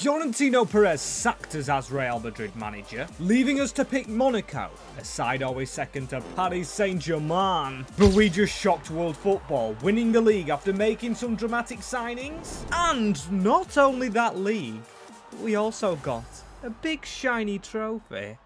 Florentino Perez sacked us as Real Madrid manager, leaving us to pick Monaco, a side always second to Paris Saint-Germain. But we just shocked world football, winning the league after making some dramatic signings. And not only that league, we also got a big shiny trophy.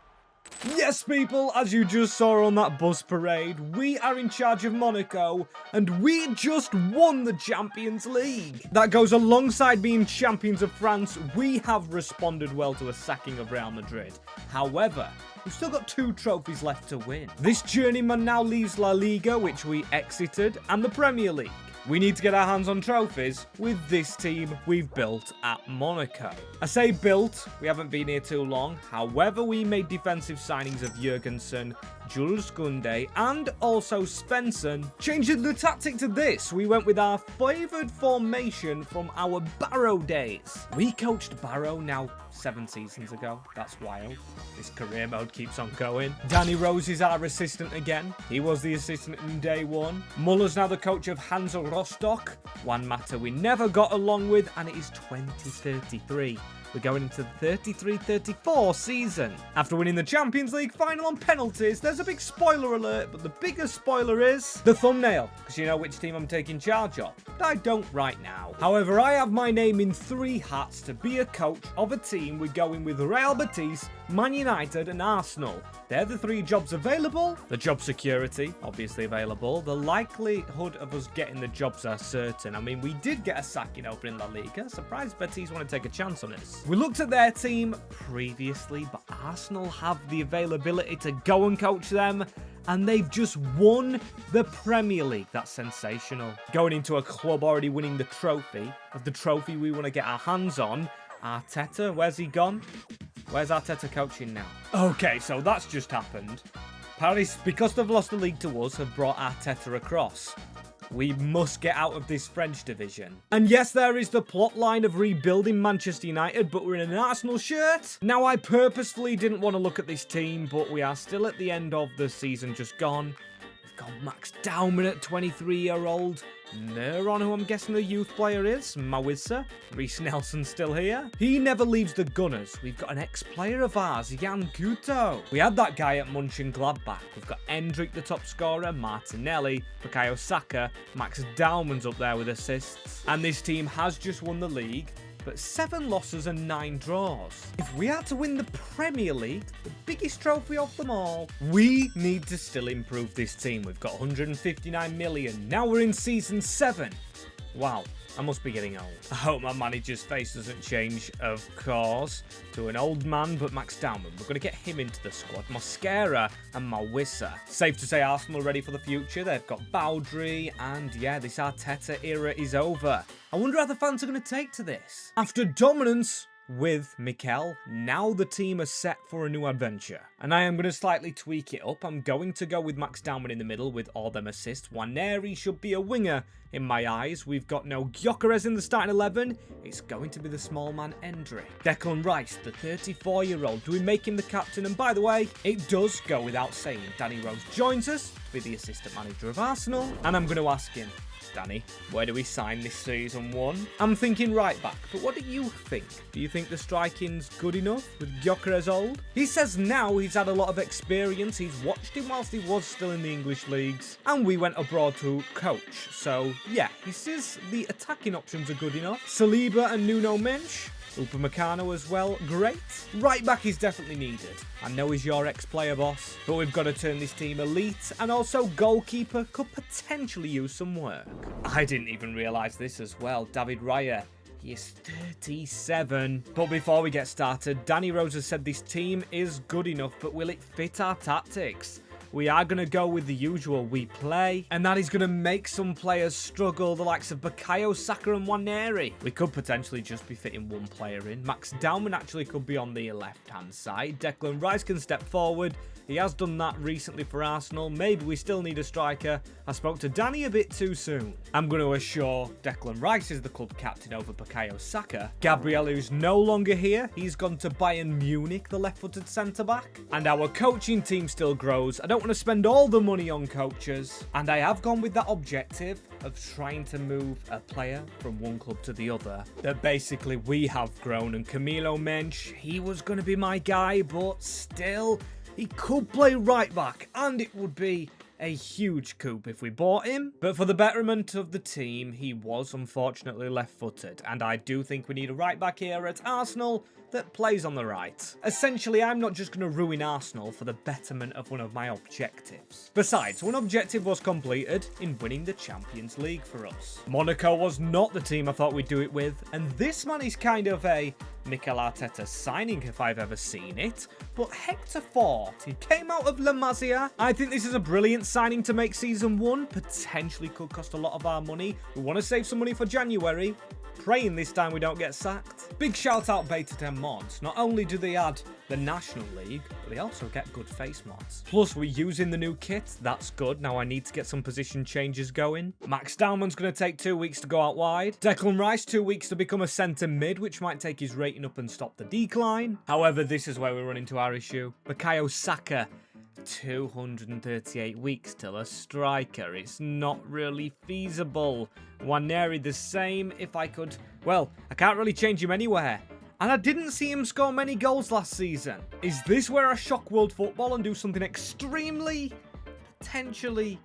Yes, people, as you just saw on that bus parade, we are in charge of Monaco, and we just won the Champions League. That goes alongside being champions of France. We have responded well to a sacking of Real Madrid. However, we've still got 2 trophies left to win. This journeyman now leaves La Liga, which we exited, and the Premier League. We need to get our hands on trophies with this team we've built at Monaco. I say built, we haven't been here too long. However, we made defensive signings of Jurgensen, Jules Koundé, and also Svensson. Changing the tactic to this, we went with our favoured formation from our Barrow days. We coached Barrow now 7 seasons ago. That's wild. This career mode keeps on going. Danny Rose is our assistant again. He was the assistant in day 1. Muller's now the coach of Hansel Rostock. One matter we never got along with, and it is 2033. We're going into the 33-34 season. After winning the Champions League final on penalties, there's a big spoiler alert, but the biggest spoiler is the thumbnail, because you know which team I'm taking charge of. But I don't right now. However, I have my name in 3 hats to be a coach of a team. We're going with Real Betis, Man United and Arsenal. They're the 3 jobs available. The job security, obviously available. The likelihood of us getting the jobs are certain. I mean, we did get a sacking over in La Liga. Surprised Betis want to take a chance on us. We looked at their team previously, but Arsenal have the availability to go and coach them, and they've just won the Premier League. That's sensational. Going into a club already winning the trophy, of the trophy we want to get our hands on. Arteta, where's he gone? Where's Arteta coaching now? Okay, so that's just happened. Paris, because they've lost the league to us, have brought Arteta across. We must get out of this French division. And yes, there is the plot line of rebuilding Manchester United, but we're in an Arsenal shirt. Now, I purposefully didn't want to look at this team, but we are still at the end of the season just gone. We've got Max Dauman at 23-year-old. Neuron, who I'm guessing the youth player is. Mawissa. Reece Nelson's still here. He never leaves the Gunners. We've got an ex-player of ours, Jan Guto. We had that guy at Mönchengladbach. We've got Endrick, the top scorer, Martinelli, Bukayo Saka, Max Dauman's up there with assists. And this team has just won the league, but 7 losses and 9 draws. If we are to win the Premier League, the biggest trophy of them all, we need to still improve this team. We've got 159 million. Now we're in season 7. Wow, I must be getting old. I hope my manager's face doesn't change, of course, to an old man, but Max Dauman. We're going to get him into the squad. Mosquera and Mawissa. Safe to say Arsenal ready for the future. They've got Baudry, and yeah, this Arteta era is over. I wonder how the fans are going to take to this. After dominance with Mikel, now the team are set for a new adventure. And I am going to slightly tweak it up. I'm going to go with Max Dauman in the middle with all them assists. Waneri should be a winger in my eyes. We've got no Gyökeres in the starting 11. It's going to be the small man Endrick. Declan Rice, the 34-year-old. Do we make him the captain? And by the way, it does go without saying, Danny Rose joins us to be the assistant manager of Arsenal. And I'm going to ask him, Danny, where do we sign this season 1? I'm thinking right back, but what do you think? Do you think the striking's good enough with Gyökeres old? He says now he's had a lot of experience. He's watched him whilst he was still in the English leagues, and we went abroad to coach. So yeah, he says the attacking options are good enough. Saliba and Nuno Mensch. Upamecano as well, great. Right back is definitely needed. I know he's your ex-player, boss, but we've got to turn this team elite, and also goalkeeper could potentially use some work. I didn't even realise this as well. David Raya, he is 37. But before we get started, Danny Rose has said this team is good enough, but will it fit our tactics? We are going to go with the usual we play, and that is going to make some players struggle, the likes of Bukayo Saka and Waneri. We could potentially just be fitting one player in. Max Dauman actually could be on the left-hand side. Declan Rice can step forward. He has done that recently for Arsenal. Maybe we still need a striker. I spoke to Danny a bit too soon. I'm going to assure Declan Rice is the club captain over Bukayo Saka. Gabriel, who's no longer here, he's gone to Bayern Munich, the left-footed centre-back. And our coaching team still grows. I don't don't want to spend all the money on coaches. And I have gone with that objective of trying to move a player from one club to the other. That basically we have grown, and Camilo Mensch, he was going to be my guy, but still, he could play right back, and it would be a huge coup if we bought him. But for the betterment of the team, he was unfortunately left-footed, and I do think we need a right back here at Arsenal that plays on the right. Essentially, I'm not just going to ruin Arsenal for the betterment of one of my objectives. Besides, one objective was completed in winning the Champions League for us. Monaco was not the team I thought we'd do it with, and this man is kind of a Mikel Arteta signing if I've ever seen it, but Hector Fort, he came out of La Masia. I think this is a brilliant signing to make season 1, potentially could cost a lot of our money. We want to save some money for January, praying this time we don't get sacked. Big shout out Beta 10 mods. Not only do they add the National League, but they also get good face mods. Plus we're using the new kit, that's good. Now I need to get some position changes going. Max Dowman's going to take 2 weeks to go out wide. Declan Rice 2 weeks to become a centre mid, which might take his rating up and stop the decline. However, this is where we run into our issue. Bukayo Saka, 238 weeks till a striker. It's not really feasible. Nwaneri the same. If I could, well, I can't really change him anywhere. And I didn't see him score many goals last season. Is this where I shock world football and do something extremely, potentially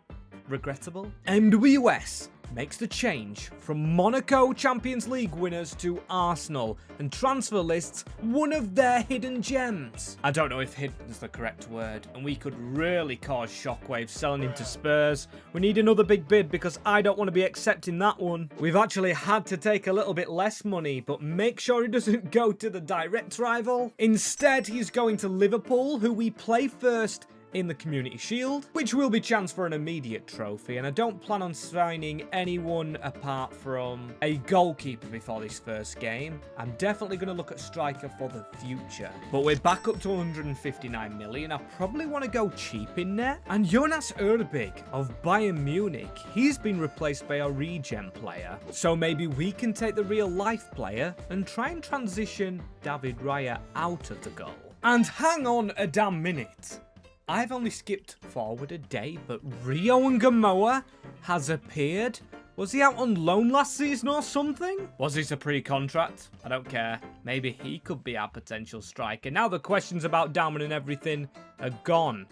regrettable? MWS makes the change from Monaco Champions League winners to Arsenal and transfer lists one of their hidden gems. I don't know if hidden is the correct word, and we could really cause shockwaves selling him to Spurs. We need another big bid because I don't want to be accepting that one. We've actually had to take a little bit less money, but make sure he doesn't go to the direct rival. Instead, he's going to Liverpool, who we play first in the Community Shield, which will be chance for an immediate trophy, and I don't plan on signing anyone apart from a goalkeeper before this first game. I'm definitely going to look at striker for the future, but we're back up to 159 million. I probably want to go cheap in there. And Jonas Erbig of Bayern Munich, he's been replaced by a regen player, so maybe we can take the real life player and try and transition David Raya out of the goal. And hang on a damn minute. I've only skipped forward a day, but Rio Ngamoa has appeared. Was he out on loan last season or something? Was this a pre-contract? I don't care. Maybe he could be our potential striker. Now the questions about Dowman and everything are gone.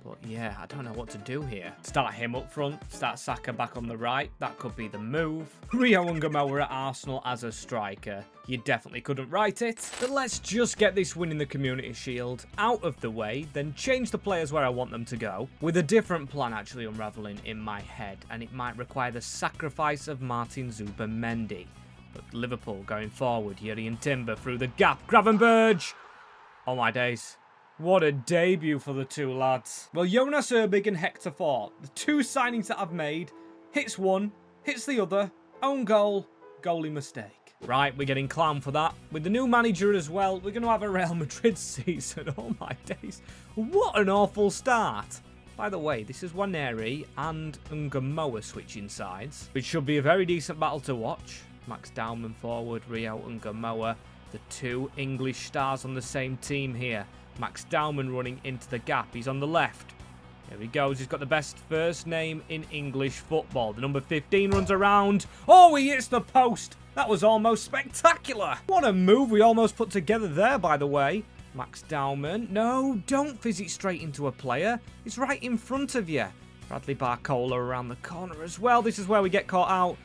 But yeah, I don't know what to do here. Start him up front, start Saka back on the right. That could be the move. Rio Ngamoa at Arsenal as a striker. You definitely couldn't write it. But let's just get this win in the Community Shield out of the way, then change the players where I want them to go, with a different plan actually unraveling in my head, and it might require the sacrifice of Martin Zubimendi. But Liverpool going forward, Yuri and Timber through the gap. Gravenberch! Oh my days. What a debut for the two lads. Well, Jonas Erbig and Hector Fort, the two signings that I've made, hits one, hits the other, own goal, goalie mistake. Right, we're getting clowned for that. With the new manager as well, we're going to have a Real Madrid season. Oh my days. What an awful start. By the way, this is Nwaneri and Ngamoa switching sides, which should be a very decent battle to watch. Max Dowman forward, Rio Ngamoa, the two English stars on the same team here. Max Dowman running into the gap. He's on the left. Here he goes. He's got the best first name in English football. The number 15 runs around. Oh, he hits the post. That was almost spectacular. What a move we almost put together there, by the way. Max Dowman. No, don't fizz it straight into a player. It's right in front of you. Bradley Barcola around the corner as well. This is where we get caught out.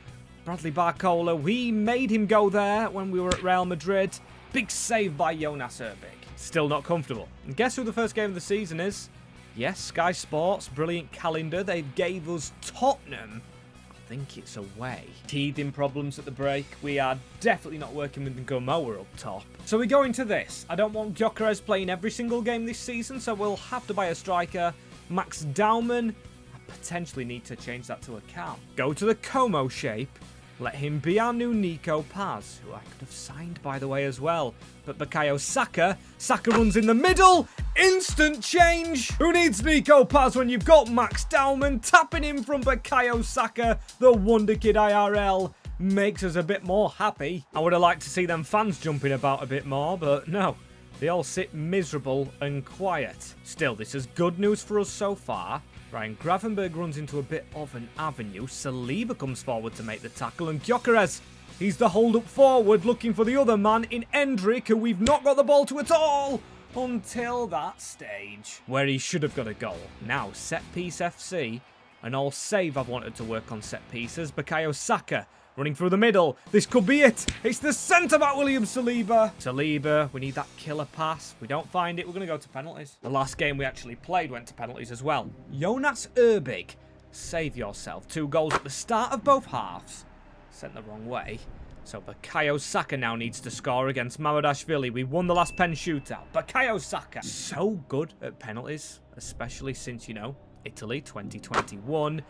Bradley Barcola. We made him go there when we were at Real Madrid. Big save by Jonas Erbig. Still not comfortable. And guess who the first game of the season is? Yes, Sky Sports, brilliant calendar. They gave us Tottenham. I think it's away. Teething problems at the break. We are definitely not working with Ngamoa up top. So we go into this. I don't want Gyökeres playing every single game this season, so we'll have to buy a striker. Max Dowman. I potentially need to change that to a cam. Go to the Como shape. Let him be our new Nico Paz, who I could have signed, by the way, as well. But Bukayo Saka. Saka runs in the middle. Instant change. Who needs Nico Paz when you've got Max Dowman tapping in from Bukayo Saka? The Wonder Kid IRL makes us a bit more happy. I would have liked to see them fans jumping about a bit more, but no. They all sit miserable and quiet. Still, this is good news for us so far. Ryan Gravenberg runs into a bit of an avenue. Saliba comes forward to make the tackle, and Gyökeres, he's the hold-up forward looking for the other man in Endrick, who we've not got the ball to at all until that stage where he should have got a goal. Now, set-piece FC, and all save I've wanted to work on set-pieces. Bukayo Saka running through the middle. This could be it. It's the centre-back, William Saliba. Saliba, we need that killer pass. If we don't find it, we're going to go to penalties. The last game we actually played went to penalties as well. Jonas Erbig, save yourself. 2 goals at the start of both halves. Sent the wrong way. So Bukayo Saka now needs to score against Mamardashvili. We won the last pen shootout. Bukayo Saka, so good at penalties, especially since, you know, Italy 2021.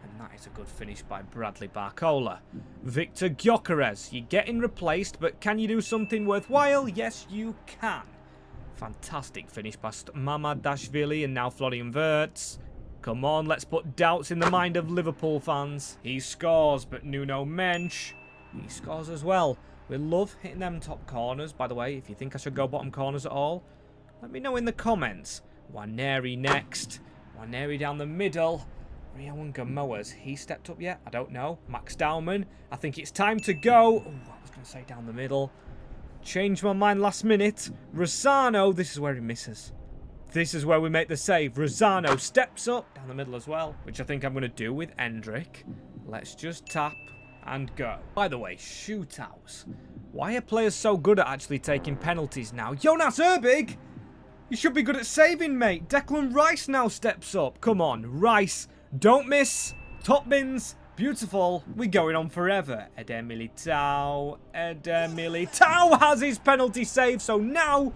And that is a good finish by Bradley Barcola. Victor Gyökeres, you're getting replaced, but can you do something worthwhile? Yes, you can. Fantastic finish by Mamardashvili and now Florian Wirtz. Come on, let's put doubts in the mind of Liverpool fans. He scores, but Nuno Mensch, he scores as well. We love hitting them top corners. By the way, if you think I should go bottom corners at all, let me know in the comments. Waneri next. Waneri down the middle. Rio and Gamoa's, he stepped up yet? I don't know. Max Daumann, I think it's time to go. Oh, I was going to say down the middle. Changed my mind last minute. Rosano, this is where he misses. This is where we make the save. Rosano steps up down the middle as well, which I think I'm going to do with Endrick. Let's just tap and go. By the way, shootouts. Why are players so good at actually taking penalties now? Jonas Erbig, you should be good at saving, mate. Declan Rice now steps up. Come on, Rice. Don't miss. Top bins. Beautiful. We're going on forever. Eder Militao. Eder Militao has his penalty save. So now...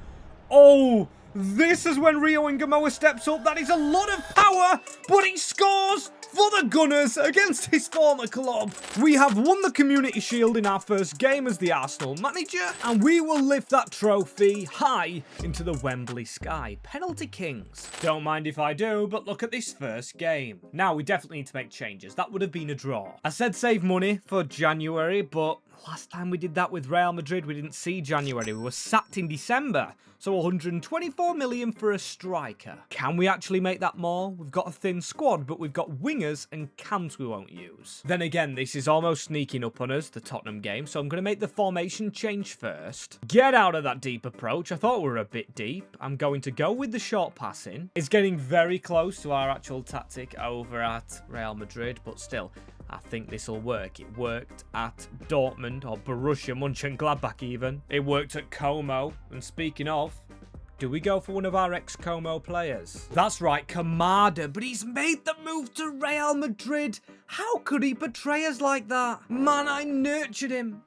Oh, this is when Rio and Gamoa steps up. That is a lot of power. But he scores for the Gunners against his former club. We have won the Community Shield in our first game as the Arsenal manager, and we will lift that trophy high into the Wembley sky. Penalty Kings. Don't mind if I do, but look at this first game. Now, we definitely need to make changes. That would have been a draw. I said save money for January, but last time we did that with Real Madrid, we didn't see January. We were sacked in December. So 124 million for a striker. Can we actually make that more? We've got a thin squad, but we've got wingers and cams we won't use. Then again, this is almost sneaking up on us, the Tottenham game, so I'm going to make the formation change first. Get out of that deep approach. I thought we were a bit deep. I'm going to go with the short passing. It's getting very close to our actual tactic over at Real Madrid, but still, I think this will work. It worked at Dortmund, or Borussia Mönchengladbach even. It worked at Como. And speaking of, do we go for one of our ex-Como players? That's right, Kamada, but he's made the move to Real Madrid. How could he betray us like that? Man, I nurtured him.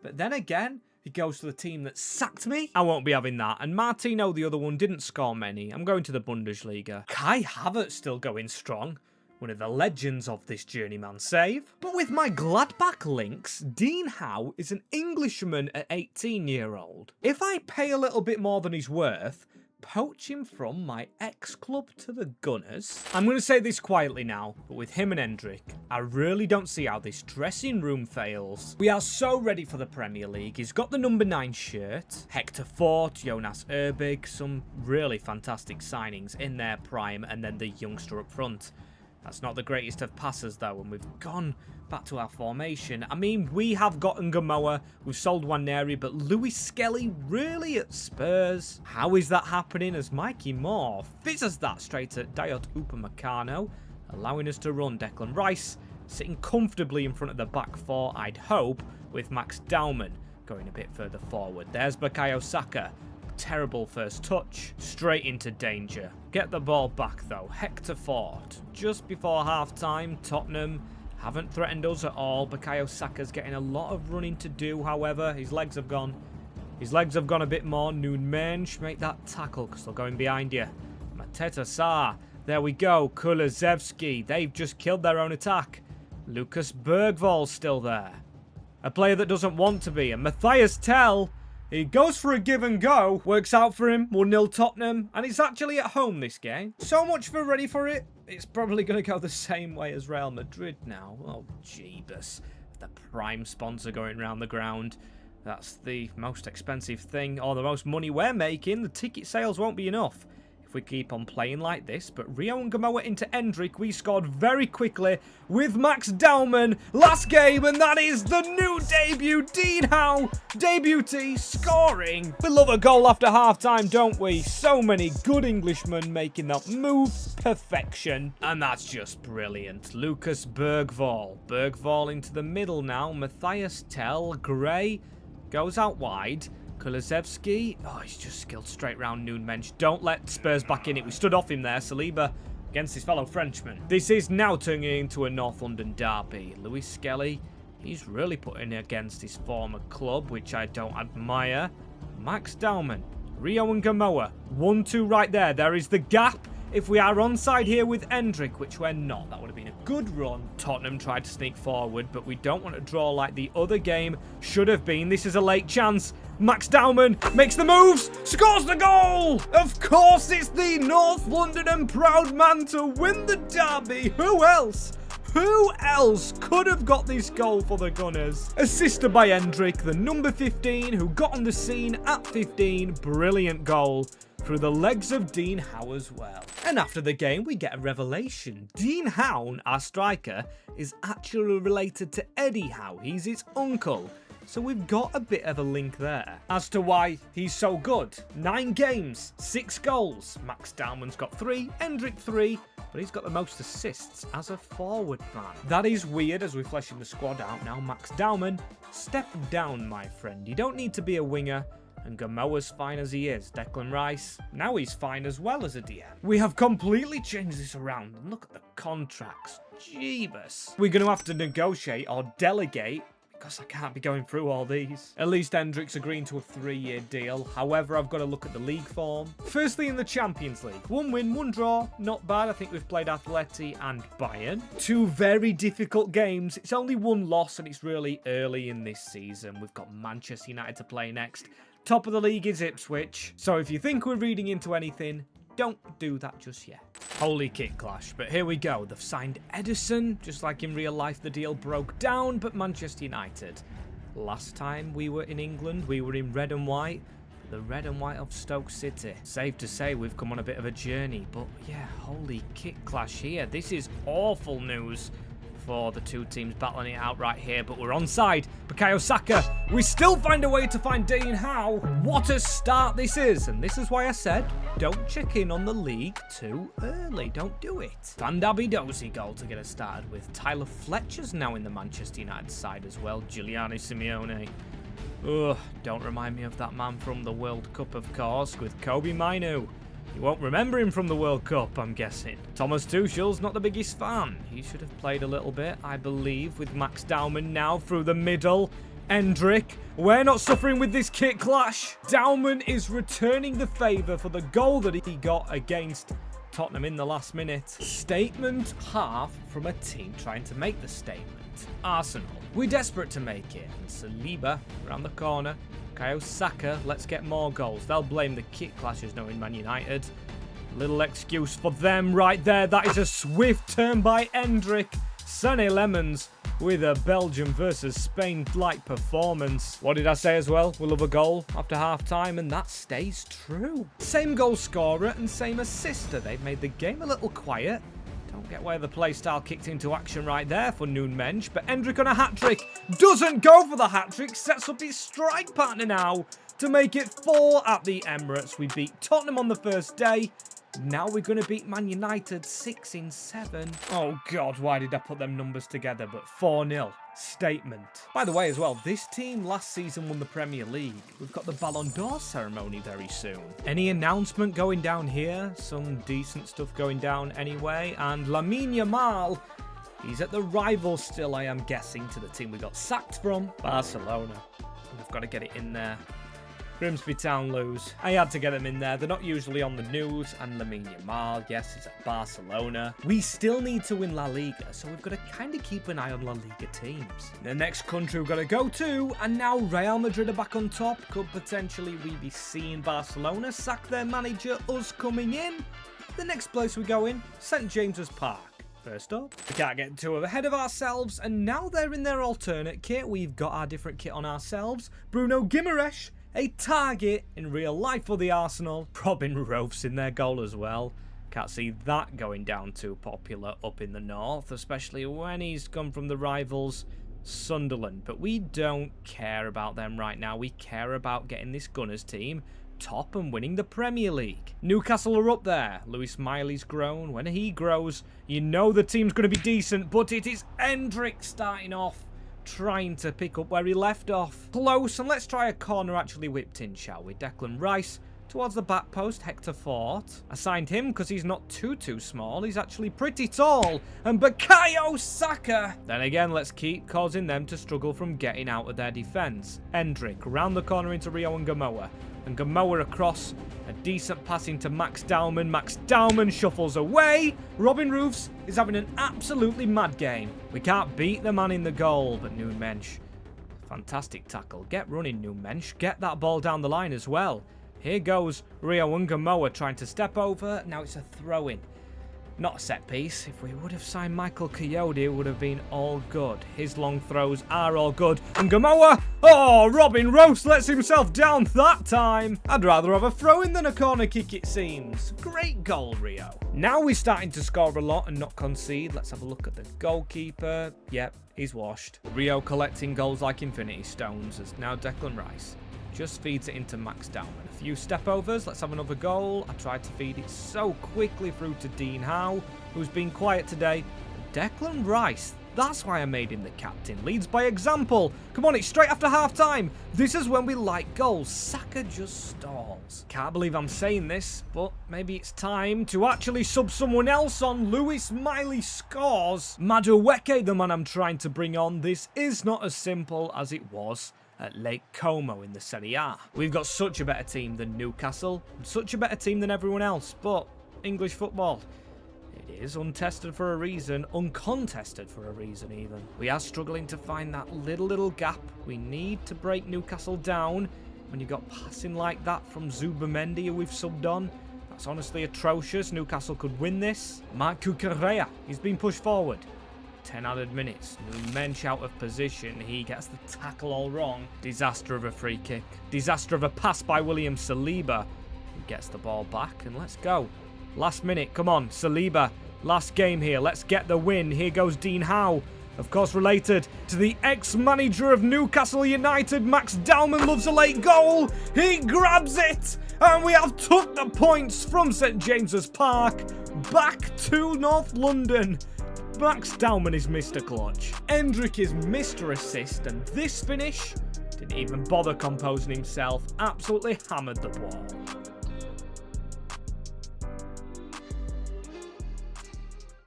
But then again, he goes to the team that sacked me. I won't be having that. And Martino, the other one, didn't score many. I'm going to the Bundesliga. Kai Havertz still going strong. One of the legends of this journeyman save. But with my Gladbach links, Dean Howe is an Englishman at 18-year-old. If I pay a little bit more than he's worth, poach him from my ex-club to the Gunners. I'm going to say this quietly now, but with him and Endrick, I really don't see how this dressing room fails. We are so ready for the Premier League. He's got the number 9 shirt. Hector Fort, Jonas Erbig, some really fantastic signings in their prime, and then the youngster up front. That's not the greatest of passes, though, and we've gone back to our formation. I mean, we have gotten Gamoa, we've sold Waneri, but Luis Skelly really at Spurs? How is that happening as Mikey Moore fizzes that straight at Dayot Upamecano, allowing us to run Declan Rice, sitting comfortably in front of the back four, I'd hope, with Max Daumann going a bit further forward. There's Bukayo Saka. Terrible first touch, straight into danger. Get the ball back though. Hector Fort. Just before half-time, Tottenham haven't threatened us at all. Bukayo Saka's getting a lot of running to do, however. His legs have gone a bit more. Nuno Mensch, make that tackle because they're going behind you. Mateta Sarr. There we go. Kulusevski. They've just killed their own attack. Lucas Bergvall's still there. A player that doesn't want to be. And Matthias Tell, he goes for a give and go. Works out for him. 1-0 Tottenham. And it's actually at home this game. So much for ready for it. It's probably going to go the same way as Real Madrid now. Oh, jeebus. The prime sponsor going around the ground. That's the most expensive thing, or the most money we're making. The ticket sales won't be enough if we keep on playing like this. But Rio and Gamoa into Endrick. We scored very quickly with Max Dauman last game, and that is the new debut, Dean Howe, debutee, scoring. We love a goal after half-time, don't we? So many good Englishmen making that move perfection, and that's just brilliant. Lucas Bergvall into the middle now. Matthias Tell, Gray goes out wide. Kulusevski, oh, he's just skilled straight round Nunes. Don't let Spurs back in it. We stood off him there. Saliba against his fellow Frenchman. This is now turning into a North London derby. Louis Skelly, he's really putting it against his former club, which I don't admire. Max Dauman, Rio and Gamoa, 1-2 right there. There is the gap. If we are onside here with Endrick, which we're not, that would have been a good run. Tottenham tried to sneak forward, but we don't want to draw like the other game should have been. This is a late chance. Max Dauman makes the moves, scores the goal! Of course, it's the North London and proud man to win the derby. Who else? Who else could have got this goal for the Gunners? Assisted by Endrick, the number 15, who got on the scene at 15. Brilliant goal through the legs of Dean Howe as well. And after the game, we get a revelation. Dean Howe, our striker, is actually related to Eddie Howe. He's his uncle. So we've got a bit of a link there. As to why he's so good. 9 games, 6 goals. Max Dauman's got 3, Endrick 3, but he's got the most assists as a forward man. That is weird as we're fleshing the squad out now. Max Dauman, step down, my friend. You don't need to be a winger. And Gamoa's fine as he is. Declan Rice, now he's fine as well as a DM. We have completely changed this around. And look at the contracts. Jeebus. We're going to have to negotiate or delegate, because I can't be going through all these. At least Endrick's agreeing to a 3-year deal. However, I've got to look at the league form. Firstly, in the Champions League. 1 win, 1 draw. Not bad. I think we've played Atleti and Bayern. 2 very difficult games. It's only 1 loss, and it's really early in this season. We've got Manchester United to play next. Top of the league is Ipswich. So if you think we're reading into anything, don't do that just yet. Holy kit clash. But here we go. They've signed Edison. Just like in real life, the deal broke down. But Manchester United. Last time we were in England, we were in red and white. The red and white of Stoke City. Safe to say we've come on a bit of a journey. But yeah, holy kit clash here. This is awful news for the 2 teams battling it out right here, but we're onside. Bukayo Saka, we still find a way to find Dean Howe. What a start this is, and this is why I said don't check in on the league too early. Don't do it. Van Dabidosi goal to get us started with. Tyler Fletcher's now in the Manchester United side as well. Giuliano Simeone. Ugh, don't remind me of that man from the World Cup, of course, with Kobe Mainu. You won't remember him from the World Cup, I'm guessing. Thomas Tuchel's not the biggest fan. He should have played a little bit, I believe, with Max Dauman now through the middle. Endrick, we're not suffering with this kit clash. Dauman is returning the favour for the goal that he got against Tottenham in the last minute. Statement half from a team trying to make the statement. Arsenal, we're desperate to make it. And Saliba around the corner. Bukayo Saka, let's get more goals. They'll blame the kit clashes knowing Man United. Little excuse for them right there. That is a swift turn by Endrick. Sonny Lemons with a Belgium versus Spain-like performance. What did I say as well? We'll have a goal after half-time, and that stays true. Same goal scorer and same assister. They've made the game a little quiet. Don't get where the playstyle kicked into action right there for Nunes, but Endrick on a hat-trick. Doesn't go for the hat-trick, sets up his strike partner now to make it 4 at the Emirates. We beat Tottenham on the first day. Now we're going to beat Man United 6 in 7. Oh God, why did I put them numbers together? But 4-0. Statement. By the way as well, this team last season won the Premier League. We've got the Ballon d'Or ceremony very soon. Any announcement going down here? Some decent stuff going down anyway. And Lamine Yamal, he's at the rival still, I am guessing, to the team we got sacked from, Barcelona. And I've got to get it in there. Grimsby Town lose. I had to get them in there. They're not usually on the news. And Lamine Yamal, yes, he's at Barcelona. We still need to win La Liga, so we've got to kind of keep an eye on La Liga teams. The next country we've got to go to, and now Real Madrid are back on top. Could potentially we be seeing Barcelona sack their manager, us coming in? The next place we go in, St. James's Park. First up, we can't get too ahead of ourselves, and now they're in their alternate kit. We've got our different kit on ourselves. Bruno Guimaraes, a target in real life for the Arsenal. Robin Rouf's in their goal as well. Can't see that going down too popular up in the north, especially when he's come from the rivals Sunderland. But we don't care about them right now. We care about getting this Gunners team top and winning the Premier League. Newcastle are up there. Lewis Miley's grown. When he grows, you know the team's going to be decent, but it is Hendrick starting off, trying to pick up where he left off. Close, and let's try a corner actually whipped in, shall we? Declan Rice towards the back post, Hector Fort. I signed him because he's not too small. He's actually pretty tall. And Bukayo Saka. Then again, let's keep causing them to struggle from getting out of their defence. Hendrick round the corner into Rio and Gamoa. And Gamoa across. A decent passing to Max Dowman. Max Dowman shuffles away. Robin Roufs is having an absolutely mad game. We can't beat the man in the goal, but Noon Mensch. Fantastic tackle. Get running, Noon Mensch. Get that ball down the line as well. Here goes Rio Ungamoa trying to step over. Now it's a throw-in. Not a set piece. If we would have signed Michael Coyote, it would have been all good. His long throws are all good. Ungamoa! Oh, Robin Roufs lets himself down that time. I'd rather have a throw-in than a corner kick, it seems. Great goal, Rio. Now we're starting to score a lot and not concede. Let's have a look at the goalkeeper. Yep, he's washed. Rio collecting goals like Infinity Stones as now Declan Rice just feeds it into Max Dowman. A few step overs. Let's have another goal. I tried to feed it so quickly through to Dean Howe, who's been quiet today. Declan Rice, that's why I made him the captain. Leads by example. Come on, it's straight after half-time. This is when we like goals. Saka just stalls. Can't believe I'm saying this, but maybe it's time to actually sub someone else on. Lewis Miley scores. Madueke, the man I'm trying to bring on. This is not as simple as it was at Lake Como in the Serie A. We've got such a better team than Newcastle, such a better team than everyone else, but English football, it is untested for a reason, uncontested for a reason even. We are struggling to find that little gap. We need to break Newcastle down. When you got passing like that from Zubamendi, who we've subbed on, that's honestly atrocious. Newcastle could win this. Marc Cucurella, he's been pushed forward. 10 added minutes. Mensch out of position. He gets the tackle all wrong. Disaster of a free kick. Disaster of a pass by William Saliba. He gets the ball back and let's go. Last minute. Come on, Saliba. Last game here. Let's get the win. Here goes Dean Howe. Of course, related to the ex-manager of Newcastle United, Max Dowman loves a late goal. He grabs it. And we have took the points from St James's Park back to North London. Max Dowman is Mr. Clutch. Hendrick is Mr. Assist, and this finish didn't even bother composing himself. Absolutely hammered the ball.